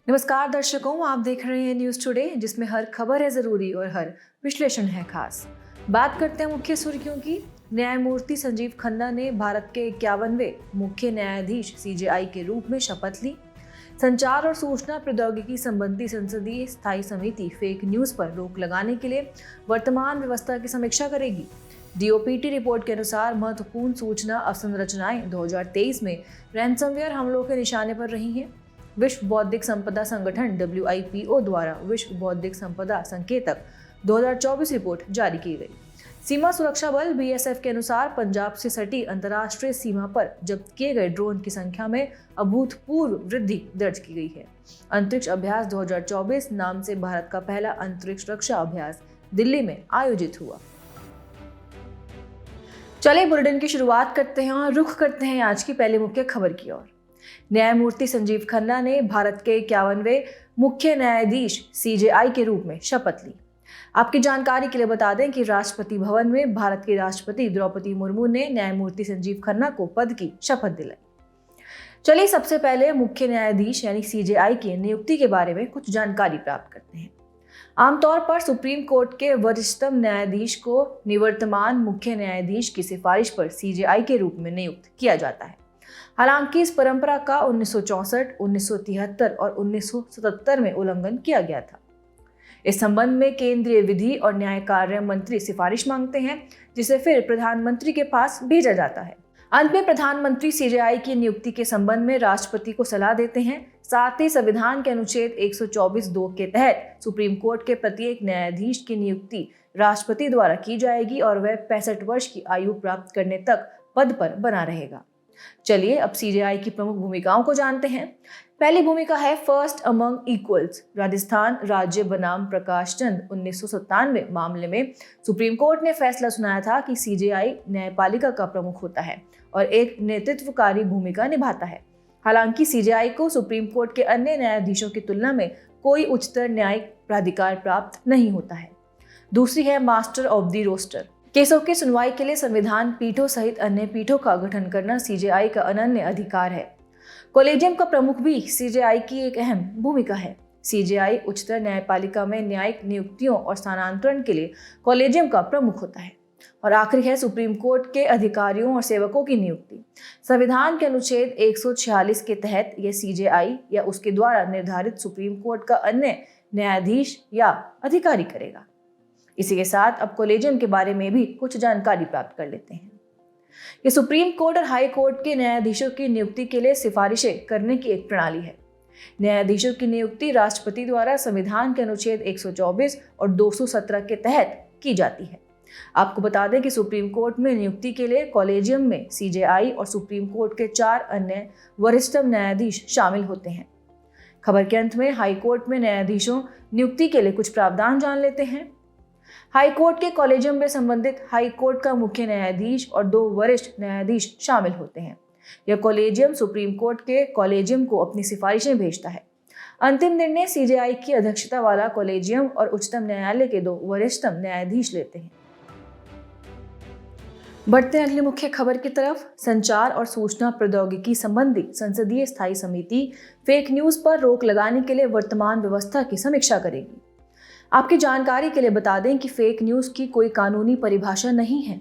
नमस्कार दर्शकों, आप देख रहे हैं न्यूज़ टुडे, जिसमें हर खबर है ज़रूरी और हर विश्लेषण है खास। बात करते हैं मुख्य सुर्खियों की। न्यायमूर्ति संजीव खन्ना ने भारत के 51वें मुख्य न्यायाधीश सीजेआई के रूप में शपथ ली। संचार और सूचना प्रौद्योगिकी संबंधी संसदीय स्थायी समिति फेक न्यूज पर रोक लगाने के लिए वर्तमान व्यवस्था की समीक्षा करेगी। डीओपीटी रिपोर्ट के अनुसार महत्वपूर्ण सूचना अवसंरचनाएं 2023 में रैनसमवेयर हमलों के निशाने पर रही हैं। विश्व बौद्धिक संपदा संगठन WIPO द्वारा विश्व बौद्धिक संपदा संकेतक 2024 रिपोर्ट जारी की गई। सीमा सुरक्षा बल BSF के अनुसार पंजाब से सटी अंतर्राष्ट्रीय सीमा पर जब्त किए गए ड्रोन की संख्या में अभूतपूर्व वृद्धि दर्ज की गई है। अंतरिक्ष अभ्यास 2024 नाम से भारत का पहला अंतरिक्ष रक्षा अभ्यास दिल्ली में आयोजित हुआ। चलिए बुलेटिन की शुरुआत करते हैं और रुख करते हैं आज की पहली मुख्य खबर की ओर। न्यायमूर्ति संजीव खन्ना ने भारत के 51वें मुख्य न्यायाधीश CJI के रूप में शपथ ली। आपकी जानकारी के लिए बता दें कि राष्ट्रपति भवन में भारत की राष्ट्रपति द्रौपदी मुर्मू ने न्यायमूर्ति संजीव खन्ना को पद की शपथ दिलाई। चलिए सबसे पहले मुख्य न्यायाधीश यानी CJI की नियुक्ति के बारे में कुछ जानकारी प्राप्त करते हैं। आमतौर पर सुप्रीम कोर्ट के वरिष्ठतम न्यायाधीश को निवर्तमान मुख्य न्यायाधीश की सिफारिश पर CJI के रूप में नियुक्त किया जाता है। हालांकि इस परंपरा का 1964, 1973 और 1977 में उल्लंघन किया गया था। इस संबंध में केंद्रीय विधि और न्याय कार्य मंत्री सिफारिश मांगते हैं, जिसे फिर प्रधानमंत्री के पास भेजा जाता है। अंत में प्रधानमंत्री CJI की नियुक्ति के संबंध में राष्ट्रपति को सलाह देते हैं। साथ ही संविधान के अनुच्छेद 124(2) के तहत सुप्रीम कोर्ट के प्रत्येक न्यायाधीश की नियुक्ति राष्ट्रपति द्वारा की जाएगी और वह 65 वर्ष की आयु प्राप्त करने तक पद पर बना रहेगा। चलिए अब CJI की प्रमुख भूमिकाओं को जानते हैं। पहली भूमिका है फर्स्ट अमंग इक्वल्स। राजस्थान राज्य बनाम प्रकाश चंद 1997 मामले में सुप्रीम कोर्ट ने फैसला सुनाया था कि CJI न्यायपालिका का प्रमुख होता है और एक नेतृत्वकारी भूमिका निभाता है। हालांकि CJI को सुप्रीम कोर्ट के अन्य न्यायाधीशों की तुलना में कोई उच्चतर न्यायिक प्राधिकार प्राप्त नहीं होता है। दूसरी है मास्टर ऑफ द रोस्टर। केसों की सुनवाई के लिए संविधान पीठों सहित अन्य पीठों का गठन करना CJI का अनन्य अधिकार है। कॉलेजियम का प्रमुख भी CJI की एक अहम भूमिका है। CJI उच्चतर न्यायपालिका में न्यायिक नियुक्तियों और स्थानांतरण के लिए कॉलेजियम का प्रमुख होता है। और आखिरी है सुप्रीम कोर्ट के अधिकारियों और सेवकों की नियुक्ति। संविधान के अनुच्छेद 146 के तहत यह CJI या उसके द्वारा निर्धारित सुप्रीम कोर्ट का अन्य न्यायाधीश या अधिकारी करेगा। इसी के साथ अब कॉलेजियम के बारे में भी कुछ जानकारी प्राप्त कर लेते हैं। ये सुप्रीम कोर्ट और हाई कोर्ट के न्यायाधीशों की नियुक्ति के लिए सिफारिशें करने की एक प्रणाली है। न्यायाधीशों की नियुक्ति राष्ट्रपति द्वारा संविधान के अनुच्छेद 124 और 217 के तहत की जाती है। आपको बता दें कि सुप्रीम कोर्ट में नियुक्ति के लिए कॉलेजियम में CJI और सुप्रीम कोर्ट के 4 अन्य वरिष्ठतम न्यायाधीश शामिल होते हैं। खबर के अंत में हाई कोर्ट में न्यायाधीशों नियुक्ति के लिए कुछ प्रावधान जान लेते हैं। हाई कोर्ट के कॉलेजियम में संबंधित हाई कोर्ट का मुख्य न्यायाधीश और 2 वरिष्ठ न्यायाधीश शामिल होते हैं। यह कॉलेजियम सुप्रीम कोर्ट के कॉलेजियम को अपनी सिफारिशें भेजता है। अंतिम निर्णय CJI की अध्यक्षता वाला कॉलेजियम और उच्चतम न्यायालय के 2 वरिष्ठतम न्यायाधीश लेते हैं। बढ़ते हैं अगली मुख्य खबर की तरफ। संचार और सूचना प्रौद्योगिकी संबंधी संसदीय स्थायी समिति फेक न्यूज पर रोक लगाने के लिए वर्तमान व्यवस्था की समीक्षा करेगी। आपकी जानकारी के लिए बता दें कि फेक न्यूज की कोई कानूनी परिभाषा नहीं है।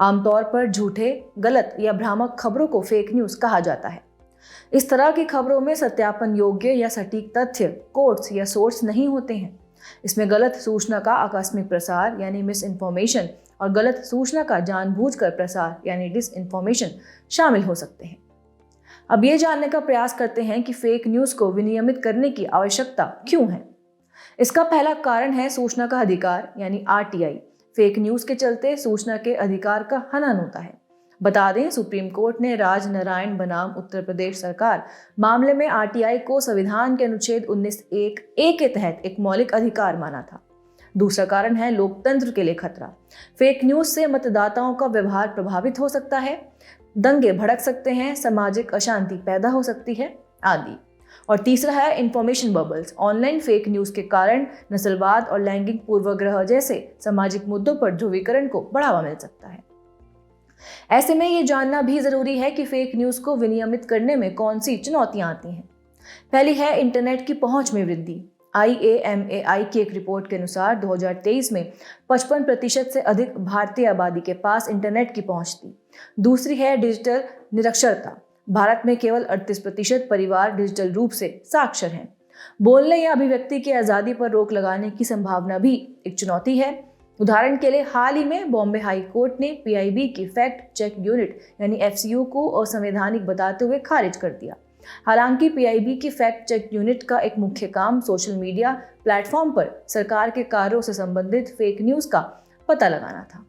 आमतौर पर झूठे, गलत या भ्रामक खबरों को फेक न्यूज कहा जाता है। इस तरह की खबरों में सत्यापन योग्य या सटीक तथ्य, कोट्स या सोर्स नहीं होते हैं। इसमें गलत सूचना का आकस्मिक प्रसार यानी मिस इन्फॉर्मेशन और गलत सूचना का जानबूझकर प्रसार यानी डिस इन्फॉर्मेशन शामिल हो सकते हैं। अब ये जानने का प्रयास करते हैं कि फेक न्यूज को विनियमित करने की आवश्यकता क्यों है। इसका पहला कारण है सूचना का अधिकार यानी RTI। फेक न्यूज के चलते सूचना के अधिकार का हनन होता है। बता दें, सुप्रीम कोर्ट ने राजनारायण बनाम उत्तर प्रदेश सरकार मामले में RTI को संविधान के अनुच्छेद 19(1)(a) के तहत एक मौलिक अधिकार माना था। दूसरा कारण है लोकतंत्र के लिए खतरा। फेक न्यूज से मतदाताओं का व्यवहार प्रभावित हो सकता है, दंगे भड़क सकते हैं, सामाजिक अशांति पैदा हो सकती है आदि। और तीसरा है information bubbles. Online fake news के कारण नस्लवाद और लैंगिक पूर्वाग्रह जैसे सामाजिक मुद्दों पर ध्रुवीकरण को बढ़ावा मिल सकता है। ऐसे में ये जानना भी जरूरी है कि फेक न्यूज को विनियमित करने में कौन सी चुनौतियां आती हैं। पहली है इंटरनेट की पहुंच में वृद्धि। IAMAI की एक रिपोर्ट के अनुसार 2023 में 55% से अधिक भारतीय आबादी के पास इंटरनेट की पहुंच थी। दूसरी है डिजिटल निरक्षरता। भारत में केवल 38% परिवार डिजिटल रूप से साक्षर हैं। बोलने या अभिव्यक्ति की आज़ादी पर रोक लगाने की संभावना भी एक चुनौती है। उदाहरण के लिए हाल ही में बॉम्बे हाई कोर्ट ने PIB की फैक्ट चेक यूनिट यानी FCU को असंवैधानिक बताते हुए खारिज कर दिया। हालांकि PIB की फैक्ट चेक यूनिट का एक मुख्य काम सोशल मीडिया प्लेटफॉर्म पर सरकार के कार्यों से संबंधित फेक न्यूज का पता लगाना था।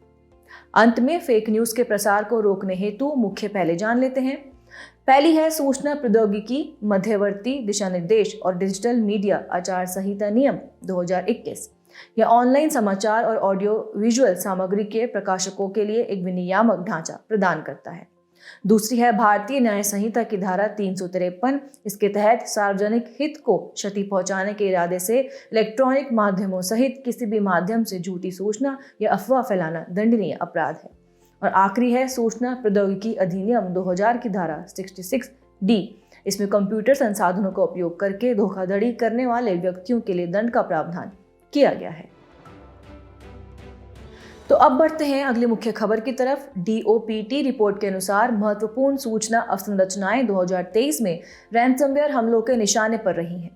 अंत में फेक न्यूज के प्रसार को रोकने हेतु मुख्य पहले जान लेते हैं। पहली है सूचना प्रौद्योगिकी मध्यवर्ती दिशा निर्देश और डिजिटल मीडिया आचार संहिता नियम 2021। यह ऑनलाइन समाचार और ऑडियो विजुअल सामग्री के प्रकाशकों के लिए एक विनियामक ढांचा प्रदान करता है। दूसरी है भारतीय न्याय संहिता की धारा 353। इसके तहत सार्वजनिक हित को क्षति पहुंचाने के इरादे से इलेक्ट्रॉनिक माध्यमों सहित किसी भी माध्यम से झूठी सूचना या अफवाह फैलाना दंडनीय अपराध है। और आखिरी है सूचना प्रौद्योगिकी अधिनियम 2000 की धारा 66D। इसमें कंप्यूटर संसाधनों का उपयोग करके धोखाधड़ी करने वाले व्यक्तियों के लिए दंड का प्रावधान किया गया है। तो अब बढ़ते हैं अगली मुख्य खबर की तरफ। DOPT रिपोर्ट के अनुसार महत्वपूर्ण सूचना अवसंरचनाएं 2023 में रैनसमवेयर हमलों के निशाने पर रही हैं।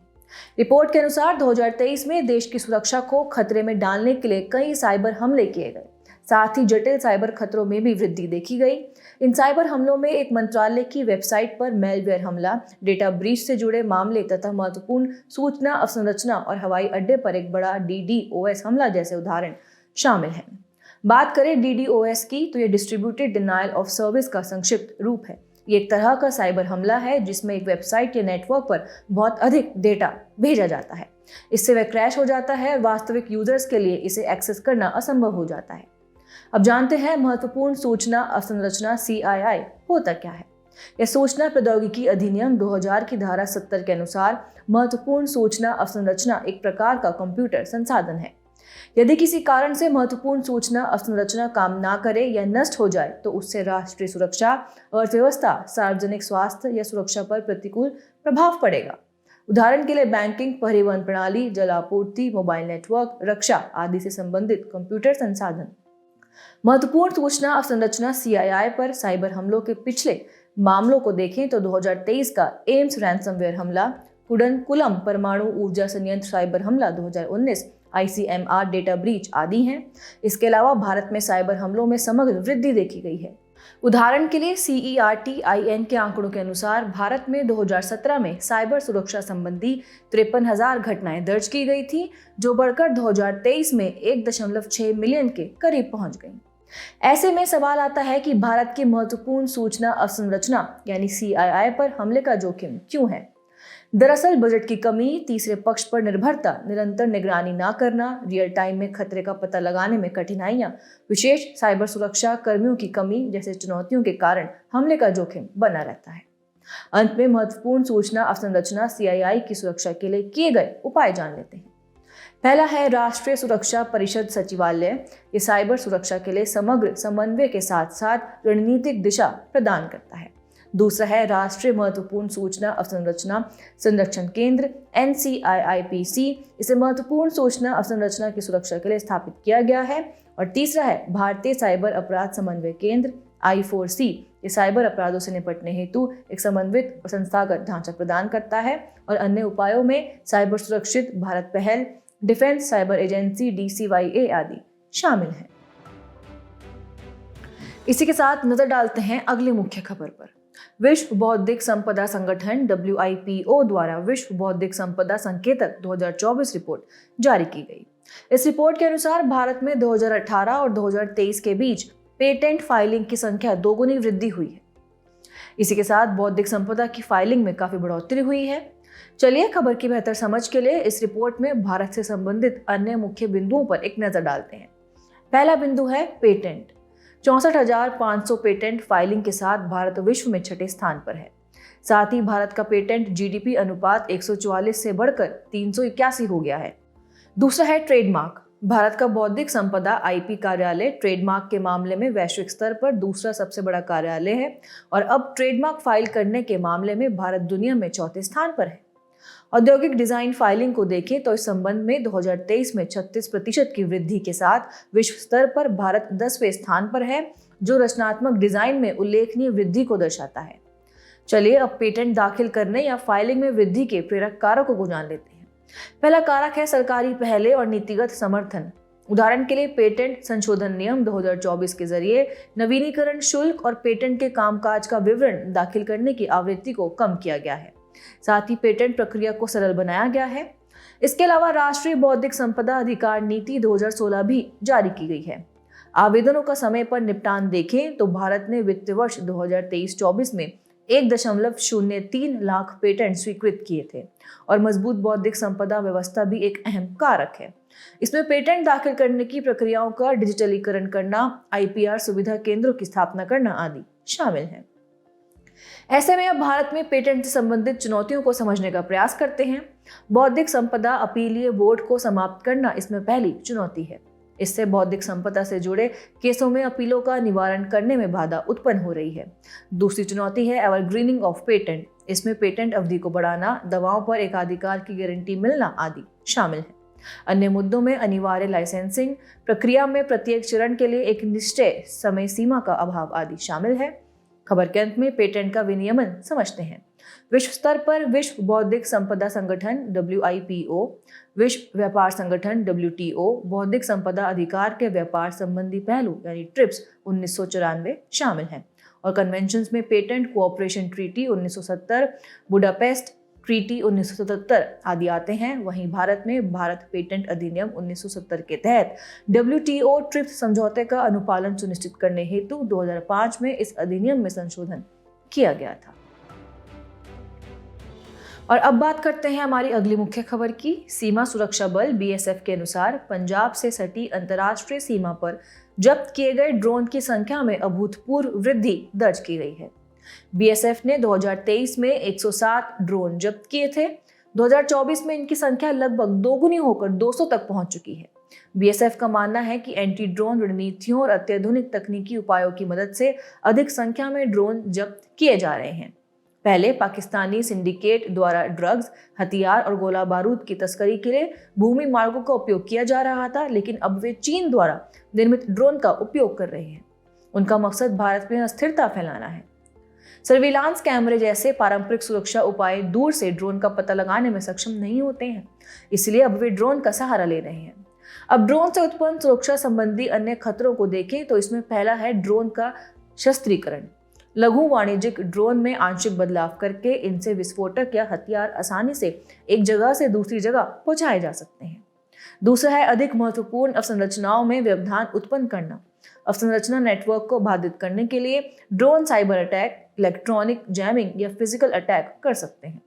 रिपोर्ट के अनुसार 2023 में देश की सुरक्षा को खतरे में डालने के लिए कई साइबर हमले किए गए। साथ ही जटिल साइबर खतरों में भी वृद्धि देखी गई। इन साइबर हमलों में एक मंत्रालय की वेबसाइट पर मेलवेयर हमला, डेटा ब्रीच से जुड़े मामले तथा महत्वपूर्ण सूचना अवसंरचना और हवाई अड्डे पर एक बड़ा DDoS हमला जैसे उदाहरण शामिल हैं। बात करें DDoS की तो ये डिस्ट्रीब्यूटेड डिनायल ऑफ सर्विस का संक्षिप्त रूप है। ये एक तरह का साइबर हमला है जिसमें एक वेबसाइट या नेटवर्क पर बहुत अधिक डेटा भेजा जाता है। इससे वह क्रैश हो जाता है और वास्तविक यूजर्स के लिए इसे एक्सेस करना असंभव हो जाता है। अब जानते हैं महत्वपूर्ण सूचना अवसंरचना CII होता क्या है। यह सूचना प्रौद्योगिकी अधिनियम 2000 की धारा 70 के अनुसार महत्वपूर्ण सूचना अवसंरचना एक प्रकार का कंप्यूटर संसाधन है। यदि किसी कारण से महत्वपूर्ण सूचना अवसंरचना काम ना करे या नष्ट हो जाए तो उससे राष्ट्रीय सुरक्षा, अर्थव्यवस्था, सार्वजनिक स्वास्थ्य या सुरक्षा पर प्रतिकूल प्रभाव पड़ेगा। उदाहरण के लिए बैंकिंग, परिवहन प्रणाली, जल आपूर्ति, मोबाइल नेटवर्क, रक्षा आदि से संबंधित कंप्यूटर संसाधन। महत्वपूर्ण सूचना अवसंरचना CII पर साइबर हमलों के पिछले मामलों को देखें तो 2023 का एम्स रैनसमवेयर हमला, कुडनकुलम परमाणु ऊर्जा संयंत्र साइबर हमला 2019, ICMR डेटा ब्रीच आदि हैं। इसके अलावा भारत में साइबर हमलों में समग्र वृद्धि देखी गई है। उदाहरण के लिए CERT-IN के आंकड़ों के अनुसार भारत में 2017 में साइबर सुरक्षा संबंधी 53,000 घटनाएं दर्ज की गई थी, जो बढ़कर 2023 में 1.6 मिलियन के करीब पहुंच गई। ऐसे में सवाल आता है कि भारत की महत्वपूर्ण सूचना अवसंरचना यानी CII पर हमले का जोखिम क्यों है। दरअसल बजट की कमी, तीसरे पक्ष पर निर्भरता, निरंतर निगरानी न करना, रियल टाइम में खतरे का पता लगाने में कठिनाइयां, विशेष साइबर सुरक्षा कर्मियों की कमी जैसे चुनौतियों के कारण हमले का जोखिम बना रहता है। अंत में महत्वपूर्ण सूचना अवसंरचना CII की सुरक्षा के लिए किए गए उपाय जान लेते हैं। पहला है राष्ट्रीय सुरक्षा परिषद सचिवालय। ये साइबर सुरक्षा के लिए समग्र समन्वय के साथ साथ रणनीतिक दिशा प्रदान करता है। दूसरा है राष्ट्रीय महत्वपूर्ण सूचना अवसंरचना संरक्षण केंद्र NCIIPC। इसे महत्वपूर्ण सूचना अवसंरचना की सुरक्षा के लिए स्थापित किया गया है। और तीसरा है भारतीय साइबर अपराध समन्वय केंद्र I4C। ये साइबर अपराधों से निपटने हेतु एक समन्वित और संस्थागत ढांचा प्रदान करता है और अन्य उपायों में साइबर सुरक्षित भारत पहल, डिफेंस साइबर एजेंसी DCYA आदि शामिल हैं। इसी के साथ नजर डालते हैं अगली मुख्य खबर पर। विश्व बौद्धिक संपदा संगठन WIPO द्वारा विश्व बौद्धिक संपदा संकेतक 2024 रिपोर्ट जारी की गई। इस रिपोर्ट के अनुसार भारत में 2018 और 2023 के बीच पेटेंट फाइलिंग की संख्या दोगुनी वृद्धि हुई है। इसी के साथ बौद्धिक संपदा की फाइलिंग में काफी बढ़ोतरी हुई है। चलिए खबर की बेहतर समझ के लिए इस रिपोर्ट में भारत से संबंधित अन्य मुख्य बिंदुओं पर एक नजर डालते हैं। पहला बिंदु है पेटेंट। 64,500 पेटेंट फाइलिंग के साथ भारत विश्व में छठे स्थान पर है। साथ ही भारत का पेटेंट GDP अनुपात 144 से बढ़कर 381 हो गया है। दूसरा है ट्रेडमार्क। भारत का बौद्धिक संपदा IP कार्यालय ट्रेडमार्क के मामले में वैश्विक स्तर पर दूसरा सबसे बड़ा कार्यालय है और अब ट्रेडमार्क फाइल करने के मामले में भारत दुनिया में चौथे स्थान पर है। औद्योगिक डिजाइन फाइलिंग को देखें तो इस संबंध में 2023 में 36% की वृद्धि के साथ विश्व स्तर पर भारत 10वें स्थान पर है, जो रचनात्मक डिजाइन में उल्लेखनीय वृद्धि को दर्शाता है। चलिए अब पेटेंट दाखिल करने या फाइलिंग में वृद्धि के प्रेरक कारकों को जान लेते हैं। पहला कारक है सरकारी पहले और नीतिगत समर्थन। उदाहरण के लिए पेटेंट संशोधन नियम 2024 के जरिए नवीनीकरण शुल्क और पेटेंट के कामकाज का विवरण दाखिल करने की आवृत्ति को कम किया गया है। साथ ही पेटेंट प्रक्रिया को सरल बनाया गया है। इसके अलावा राष्ट्रीय बौद्धिक संपदा अधिकार नीति 2016 भी जारी की गई है। आवेदनों का समय पर निपटान देखें तो भारत ने वित्त वर्ष 2023-24 में 1.03 लाख पेटेंट स्वीकृत किए थे और मजबूत बौद्धिक संपदा व्यवस्था भी एक अहम कारक है। इसमें पेटेंट दाखिल करने की प्रक्रियाओं का डिजिटलीकरण करना, IPR सुविधा केंद्रों की स्थापना करना आदि शामिल है। ऐसे में अब भारत में पेटेंट से संबंधित चुनौतियों को समझने का प्रयास करते हैं। बौद्धिक संपदा अपीलीय बोर्ड को समाप्त करना इसमें पहली चुनौती है। इससे बौद्धिक संपदा से जुड़े केसों में अपीलों का निवारण करने में बाधा उत्पन्न हो रही है। दूसरी चुनौती है एवरग्रीनिंग ऑफ पेटेंट। इसमें पेटेंट अवधि को बढ़ाना, दवाओं पर एकाधिकार की गारंटी मिलना आदि शामिल है। अन्य मुद्दों में अनिवार्य लाइसेंसिंग प्रक्रिया में प्रत्येक चरण के लिए एक निश्चित समय सीमा का अभाव आदि शामिल है। खबर के अंत में पेटेंट का विनियमन समझते हैं। विश्व स्तर पर विश्व बौद्धिक संपदा संगठन WIPO, विश्व व्यापार संगठन WTO, बौद्धिक संपदा अधिकार के व्यापार संबंधी पहलू यानी ट्रिप्स 1994 शामिल हैं और कन्वेंशंस में patent cooperation treaty 1970, Budapest treaty 1977 आदि आते हैं। वहीं भारत में भारत पेटेंट अधिनियम 1970 के तहत WTO ट्रिप्स समझौते का अनुपालन सुनिश्चित करने हेतु 2005 में इस अधिनियम में संशोधन किया गया था। और अब बात करते हैं हमारी अगली मुख्य खबर की। सीमा सुरक्षा बल BSF के अनुसार पंजाब से सटी अंतर्राष्ट्रीय सीमा पर जब्त किए गए ड्रोन की संख्या में अभूतपूर्व वृद्धि दर्ज की गई है। BSF ने 2023 में 107 ड्रोन जब्त किए थे। 2024 में इनकी संख्या लगभग दोगुनी होकर 200 तक पहुंच चुकी है। BSF का मानना है कि एंटी ड्रोन रणनीतियों और अत्याधुनिक तकनीकी उपायों की मदद से अधिक संख्या में ड्रोन जब्त किए जा रहे हैं। पहले पाकिस्तानी सिंडिकेट द्वारा ड्रग्स, हथियार और गोला बारूद की तस्करी के लिए भूमि मार्गों का उपयोग किया जा रहा था, लेकिन अब वे चीन द्वारा निर्मित ड्रोन का उपयोग कर रहे हैं। उनका मकसद भारत में अस्थिरता फैलाना है। सर्विलांस कैमरे जैसे पारंपरिक सुरक्षा उपाय दूर से ड्रोन का पता लगाने में सक्षम नहीं होते हैं, इसलिए अब वे ड्रोन का सहारा ले रहे हैं। अब ड्रोन से उत्पन्न सुरक्षा संबंधी अन्य खतरों को देखें तो इसमें पहला है ड्रोन का शस्त्रीकरण। लघु वाणिज्यिक ड्रोन में आंशिक बदलाव करके इनसे विस्फोटक या हथियार आसानी से एक जगह से दूसरी जगह पहुंचाए जा सकते हैं। दूसरा है अधिक महत्वपूर्ण अवसंरचनाओं में व्यवधान उत्पन्न करना। अवसंरचना नेटवर्क को बाधित करने के लिए drone cyber attack, electronic jamming या फिजिकल अटैक कर सकते हैं।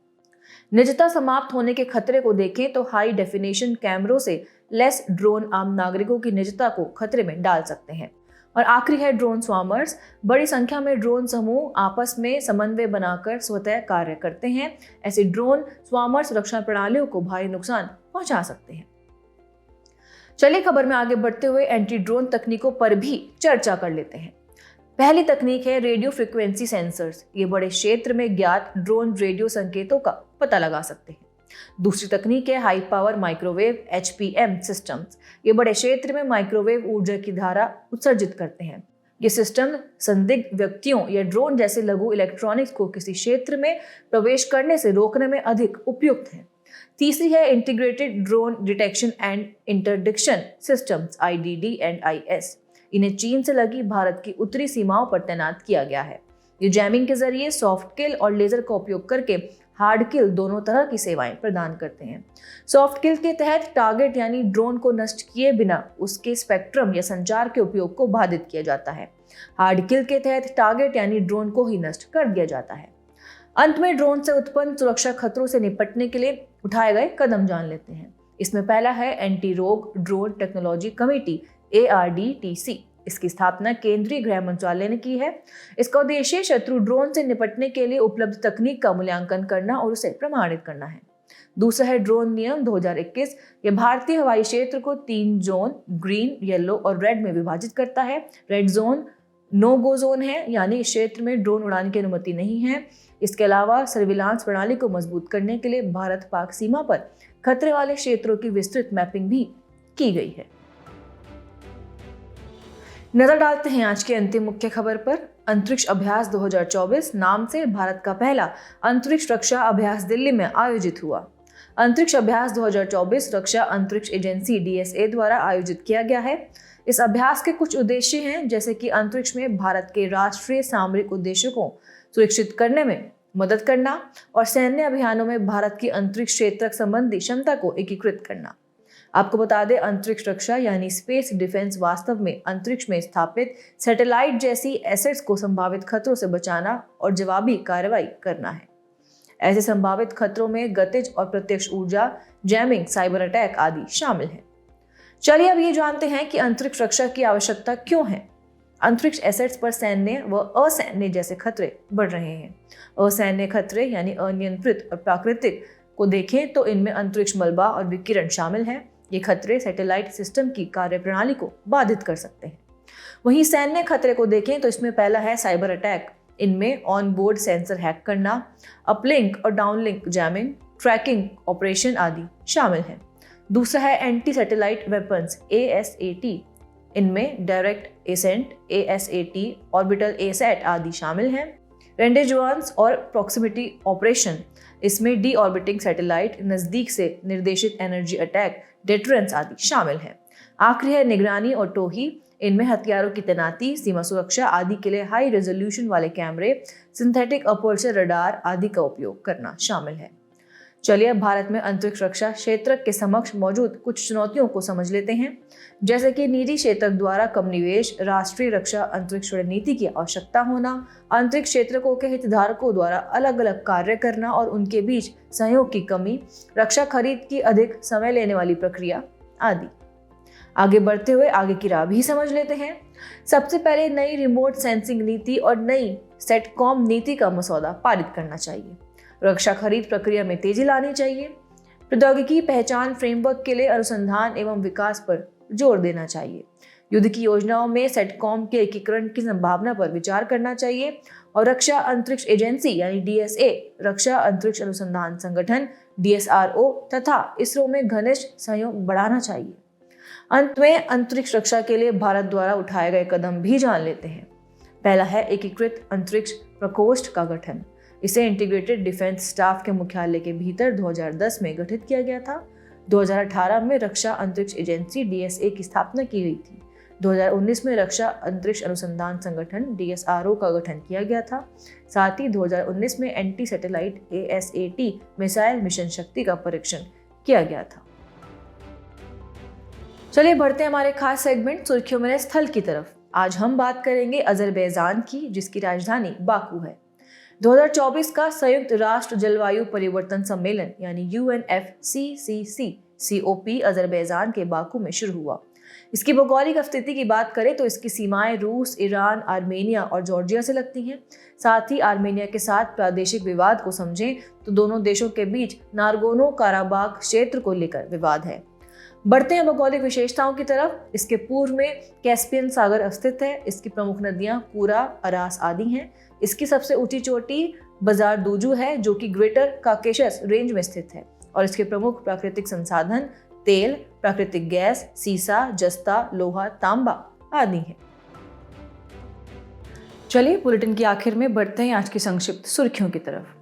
निजता समाप्त होने के खतरे को देखें तो हाई डेफिनेशन कैमरों से लेस ड्रोन आम नागरिकों की निजता को खतरे में डाल सकते हैं। और आखिरी है ड्रोन स्वामर्स। बड़ी संख्या में ड्रोन समूह आपस में समन्वय बनाकर स्वतः कार्य करते हैं। ऐसे ड्रोन स्वामर सुरक्षा प्रणालियों को भारी नुकसान पहुंचा सकते हैं। चलिए खबर में आगे बढ़ते हुए एंटी ड्रोन तकनीकों पर भी चर्चा कर लेते हैं। पहली तकनीक है रेडियो फ्रिक्वेंसी सेंसर्स। ये बड़े क्षेत्र में ज्ञात ड्रोन रेडियो संकेतों का पता लगा सकते हैं। दूसरी तकनीक है high power microwave HPM systems. ये बड़े क्षेत्र में माइक्रोवेव ऊर्जा की धारा उत्सर्जित करते हैं। ये सिस्टम संदिग्ध व्यक्तियों या ड्रोन जैसे लघु इलेक्ट्रॉनिक्स को किसी क्षेत्र में प्रवेश करने से रोकने में अधिक उपयुक्त है। तीसरी है integrated drone detection and interdiction systems IDD and IS। इन्हें चीन से लगी भारत की उत्तरी सीमाओं पर तैनात किया गया है। ये जैमिंग के जरिए सॉफ्ट किल और लेजर का उपयोग करके हार्ड किल दोनों तरह की सेवाएं प्रदान करते हैं। सॉफ्ट किल के तहत टारगेट यानी ड्रोन को नष्ट किए बिना उसके स्पेक्ट्रम या संचार के उपयोग को बाधित किया जाता है। हार्ड किल के तहत टारगेट यानी ड्रोन को ही नष्ट कर दिया जाता है। अंत में ड्रोन से उत्पन्न सुरक्षा खतरों से निपटने के लिए उठाए गए कदम जान लेते हैं। इसमें पहला है एंटी रोग ड्रोन टेक्नोलॉजी कमेटी ARDTC। इसकी स्थापना केंद्रीय गृह मंत्रालय ने की है। इसका उद्देश्य शत्रु ड्रोन से निपटने के लिए उपलब्ध तकनीक का मूल्यांकन करना और उसे प्रमाणित करना है। दूसरा है ड्रोन नियम 2021। यह भारतीय हवाई क्षेत्र को 3 जोन ग्रीन, येलो और रेड में विभाजित करता है। रेड जोन नो गो जोन है, यानी इस क्षेत्र में ड्रोन उड़ान की अनुमति नहीं है। इसके अलावा सर्विलांस प्रणाली को मजबूत करने के लिए भारत पाक सीमा पर खतरे वाले क्षेत्रों की विस्तृत मैपिंग भी की गई है। नजर डालते हैं आज की अंतिम मुख्य खबर पर। अंतरिक्ष अभ्यास 2024 नाम से भारत का पहला अंतरिक्ष रक्षा अभ्यास दिल्ली में आयोजित हुआ। अंतरिक्ष अभ्यास 2024 रक्षा अंतरिक्ष एजेंसी DSA द्वारा आयोजित किया गया है। इस अभ्यास के कुछ उद्देश्य हैं, जैसे कि अंतरिक्ष में भारत के राष्ट्रीय सामरिक उद्देश्यों को सुरक्षित करने में मदद करना और सैन्य अभियानों में भारत की अंतरिक्ष क्षेत्र संबंधी क्षमता को एकीकृत करना। आपको बता दें, अंतरिक्ष रक्षा यानी स्पेस डिफेंस वास्तव में अंतरिक्ष में स्थापित सैटेलाइट जैसी एसेट्स को संभावित खतरों से बचाना और जवाबी कार्रवाई करना है। ऐसे संभावित खतरों में गतिज और प्रत्यक्ष ऊर्जा, जैमिंग, साइबर अटैक आदि शामिल हैं। चलिए अब ये जानते हैं कि अंतरिक्ष रक्षा की आवश्यकता क्यों है। अंतरिक्ष एसेट्स पर सैन्य व असैन्य जैसे खतरे बढ़ रहे हैं। असैन्य खतरे यानी अनियंत्रित और प्राकृतिक को देखें तो इनमें अंतरिक्ष मलबा और विकिरण शामिल है। ये खतरे सैटेलाइट सिस्टम की कार्यप्रणाली को बाधित कर सकते हैं। वहीं सैन्य खतरे को देखें तो इसमें पहला है साइबर अटैक। इनमें ऑन बोर्ड सेंसर हैक करना, अपलिंक और डाउनलिंक जैमिंग, ट्रैकिंग ऑपरेशन आदि शामिल हैं। दूसरा है एंटी सैटेलाइट वेपन्स ASAT। इनमें direct ascent ASAT, orbital ASAT आदि शामिल हैं। रेंडेजवांस और प्रॉक्सिमिटी ऑपरेशन, इसमें डी ऑर्बिटिंग सैटेलाइट, नजदीक से निर्देशित एनर्जी अटैक, डेटरेंस आदि शामिल हैं। आखिरी है निगरानी और टोही। इनमें हथियारों की तैनाती, सीमा सुरक्षा आदि के लिए हाई रेजोल्यूशन वाले कैमरे, सिंथेटिक अपर्चर रडार आदि का उपयोग करना शामिल है। चलिए अब भारत में अंतरिक्ष रक्षा क्षेत्र के समक्ष मौजूद कुछ चुनौतियों को समझ लेते हैं, जैसे कि निजी क्षेत्र द्वारा कम निवेश, राष्ट्रीय रक्षा अंतरिक्ष रणनीति की आवश्यकता होना, अंतरिक्ष क्षेत्र के हितधारकों द्वारा अलग अलग कार्य करना और उनके बीच सहयोग की कमी, रक्षा खरीद की अधिक समय लेने वाली प्रक्रिया आदि। आगे बढ़ते हुए आगे की राह भी समझ लेते हैं। सबसे पहले नई रिमोट सेंसिंग नीति और नई सेटकॉम नीति का मसौदा पारित करना चाहिए। रक्षा खरीद प्रक्रिया में तेजी लानी चाहिए। प्रौद्योगिकी पहचान फ्रेमवर्क के लिए अनुसंधान एवं विकास पर जोर देना चाहिए। युद्ध की योजनाओं में सेटकॉम के एकीकरण की संभावना पर विचार करना चाहिए और रक्षा अंतरिक्ष एजेंसी यानी DSA, रक्षा अंतरिक्ष अनुसंधान संगठन DSRO तथा इसरो में घनिष्ठ सहयोग बढ़ाना चाहिए। अंत में अंतरिक्ष रक्षा के लिए भारत द्वारा उठाए गए कदम भी जान लेते हैं। पहला है एकीकृत अंतरिक्ष प्रकोष्ठ का गठन। इसे इंटीग्रेटेड डिफेंस स्टाफ के मुख्यालय के भीतर 2010 में गठित किया गया था। 2018 में रक्षा अंतरिक्ष एजेंसी DSA की स्थापना की गई थी। 2019 में रक्षा अंतरिक्ष अनुसंधान संगठन DSRO का गठन किया गया था। साथ ही 2019 में anti satellite ASAT missile mission शक्ति का परीक्षण किया गया था। चलिए बढ़ते हैं हमारे खास सेगमेंट सुर्खियों में स्थल की तरफ। आज हम बात करेंगे अजरबैजान की, जिसकी राजधानी बाकू है। 2024 का संयुक्त राष्ट्र जलवायु परिवर्तन सम्मेलन यानी UNFCCC COP अजरबैजान के बाकू में शुरू हुआ। इसकी भौगोलिक स्थिति की बात करें तो इसकी सीमाएं रूस, ईरान, आर्मेनिया और जॉर्जिया से लगती हैं। साथ ही आर्मेनिया के साथ प्रादेशिक विवाद को समझें तो दोनों देशों के बीच नारगोनो काराबाख क्षेत्र को लेकर विवाद है। बढ़ते हैं भौगोलिक विशेषताओं की तरफ। इसके पूर्व में कैस्पियन सागर स्थित है। इसकी प्रमुख नदियां कुरा, अरास आदि हैं। इसकी सबसे ऊंची चोटी बाजार दूजू है, जो कि ग्रेटर काकेशस रेंज में स्थित है और इसके प्रमुख प्राकृतिक संसाधन तेल, प्राकृतिक गैस, सीसा, जस्ता, लोहा, तांबा आदि हैं। चलिए बुलेटिन के आखिर में बढ़ते हैं आज की संक्षिप्त सुर्खियों की तरफ।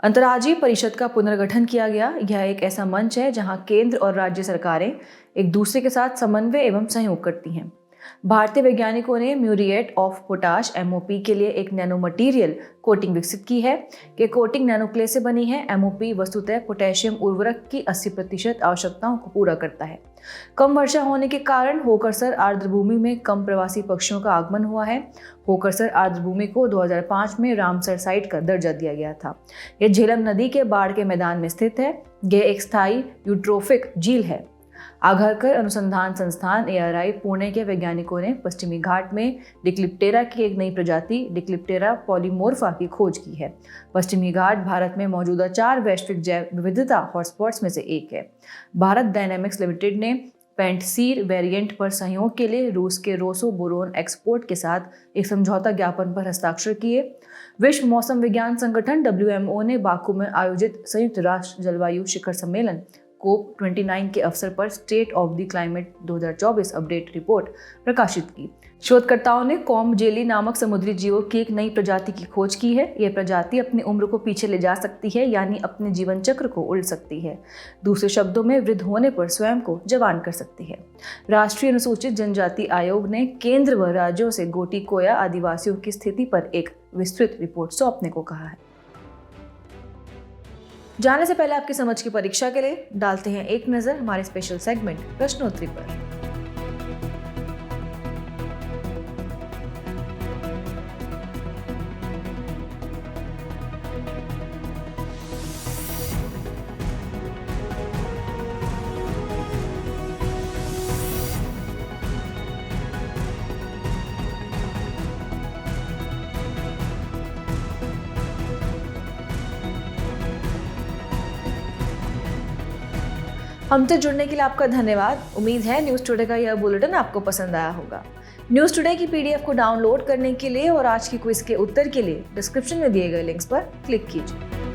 अंतर्राज्यीय परिषद का पुनर्गठन किया गया। यह एक ऐसा मंच है जहां केंद्र और राज्य सरकारें एक दूसरे के साथ समन्वय एवं सहयोग करती हैं। भारतीय वैज्ञानिकों ने म्यूरिएट ऑफ पोटाश MOP के लिए एक नैनो मटीरियल कोटिंग विकसित की है कि कोटिंग नैनोक्ले से बनी है। MOP वस्तुतः पोटेशियम उर्वरक की 80% आवश्यकताओं को पूरा करता है। कम वर्षा होने के कारण होकरसर आर्द्रभूमि में कम प्रवासी पक्षियों का आगमन हुआ है। होकरसर आर्द्रभूमि को 2005 में रामसर साइट का दर्जा दिया गया था। यह झेलम नदी के बाढ़ के मैदान में स्थित है। यह एक स्थायी यूट्रोफिक झील है। आघरकर अनुसंधान संस्थान ARI पुणे के वैज्ञानिकों ने पश्चिमी घाट में डिक्लिप्टेरा की एक नई प्रजाति डिक्लिप्टेरा पॉलीमोर्फा की खोज की है। पश्चिमी घाट भारत में मौजूदा 4 वैश्विक जैव विविधता हॉटस्पॉट्स में से एक है। भारत डायनेमिक्स लिमिटेड ने पेंटसीर वेरिएंट पर सहयोग के लिए रूस के रोसोबोरोन एक्सपोर्ट के साथ एक समझौता ज्ञापन पर हस्ताक्षर किए। विश्व मौसम विज्ञान संगठन WMO ने बाकू में आयोजित संयुक्त राष्ट्र जलवायु शिखर सम्मेलन COP29 के अवसर पर state of the climate 2024 update report प्रकाशित की। शोधकर्ताओं ने कॉम्ब जेली नामक समुद्री जीवों की एक नई प्रजाति की खोज की है। यह प्रजाति अपनी उम्र को पीछे ले जा सकती है, यानी अपने जीवन चक्र को उल्ट सकती है। दूसरे शब्दों में, वृद्ध होने पर स्वयं को जवान कर सकती है। राष्ट्रीय अनुसूचित जनजाति आयोग ने केंद्र व राज्यों से गोटीकोया आदिवासियों की स्थिति पर एक विस्तृत रिपोर्ट सौंपने को कहा है। जाने से पहले आपकी समझ की परीक्षा के लिए डालते हैं एक नजर हमारे स्पेशल सेगमेंट प्रश्नोत्तरी पर। हमसे जुड़ने के लिए आपका धन्यवाद। उम्मीद है न्यूज़ टुडे का यह बुलेटिन आपको पसंद आया होगा। न्यूज़ टुडे की PDF को डाउनलोड करने के लिए और आज की क्विज के उत्तर के लिए डिस्क्रिप्शन में दिए गए लिंक्स पर क्लिक कीजिए।